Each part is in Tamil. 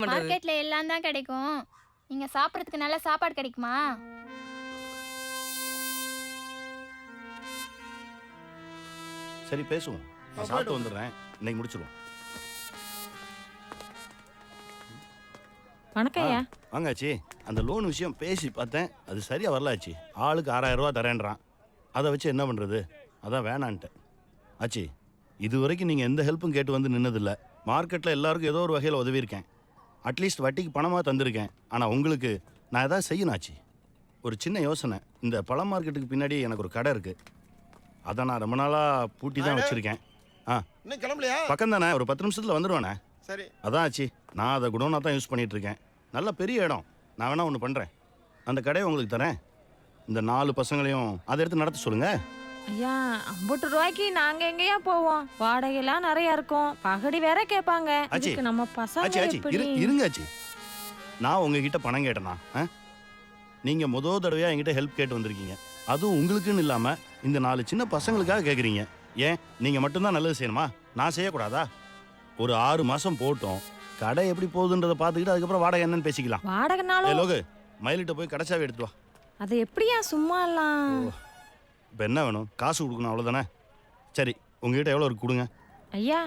பண்றது? மார்க்கெட்ல எல்லாம் தான் கிடைக்கும். நீங்க சாப்பிடறதுக்கு நல்ல சாப்பாடு கிடைக்குமா? சரி பேசுவோம். நான் சாப்பிட்டு வந்துடுறேன். இன்னைக்கு முடிச்சிருவோம். வணக்கம் ஐயா. வாங்க ஆச்சி. அந்த லோன் விஷயம் பேசி பார்த்தேன். அது சரியா வரல ஆச்சி. ஆளுக்கு 6000 ரூபா தரேன்றான். அதை வச்சு என்ன பண்றது? அதான் வேணான்ட்டேன். ஆச்சி, இது வரைக்கும் நீங்க எந்த ஹெல்ப்பும் கேட்டு வந்து நின்னதில்லை. மார்க்கெட்ல எல்லாருக்கும் ஏதோ ஒரு வகையில் உதவி இருக்கேன். அட்லீஸ்ட் வட்டிக்கு பணமாக தந்திருக்கேன். ஆனால் உங்களுக்கு நான் எதாவது செய்யணும் ஆச்சி. ஒரு சின்ன யோசனை. இந்த பழ மார்க்கெட்டுக்கு பின்னாடி எனக்கு ஒரு கடை இருக்கு. அதை நான் ரொம்ப நாளாக பூட்டி தான் வச்சிருக்கேன். இன்னும் கிளம்பலையா? பக்கம் தானே, ஒரு 10 நிமிஷத்தில் வந்துடுவானே. சரி. அதான் ஆச்சு, நான் அதை குடோனாக தான் யூஸ் பண்ணிட்டு இருக்கேன். நல்ல பெரிய இடம். நான் வேணா ஒன்று பண்ணுறேன். அந்த கடையை உங்களுக்கு தரேன். இந்த 4 பசங்களையும் அதை எடுத்து நடத்த சொல்லுங்க. ஐயா 50 ரூபாய்க்கு நாங்க எங்கேயா போவோம்? வாடகைலாம் நிறைய இருக்கும். பகடி வேற கேட்பாங்க. ஆச்சி, இதுக்கு நம்ம பசங்க ஆச்சி ஆச்சி எப்படி? இருங்க ஆச்சி. நான் உங்ககிட்ட பணம் கேட்டேனா? நீங்கள் முதல் தடவையாக என்கிட்ட ஹெல்ப் கேட்டு வந்திருக்கீங்க. அதுவும் உங்களுக்குன்னு இல்லாமல் இந்த 4 சின்ன பசங்களுக்காக கேட்குறீங்க. ஏன் நீங்கள் மட்டும்தான் நல்லது செய்யணுமா? நான் செய்யக்கூடாதா? ஒரு 6 மாதம் போட்டோம். கடை எப்படி போகுதுன்றதை பார்த்துக்கிட்டு அதுக்கப்புறம் வாடகை என்னன்னு பேசிக்கலாம். வாடகைனாலும் லோகு, மயிலிட்ட போய் கடைச்சாவே எடுத்துட்டு வா. அது எப்படியா சும்மாலாம்? இப்போ என்ன வேணும்? காசு கொடுக்கணும், அவ்வளோதானே? சரி, உங்ககிட்ட எவ்வளோ இருக்கு கொடுங்க. ஐயா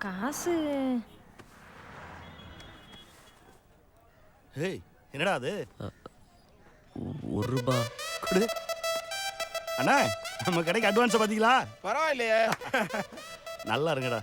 காசு ஏய், என்னடா அது? ரூபா கொடு. அண்ணா, நம்ம கடைக்கு அட்வான்ஸை பார்த்தீங்களா? பரவாயில்லையே. நல்லா இருங்கடா.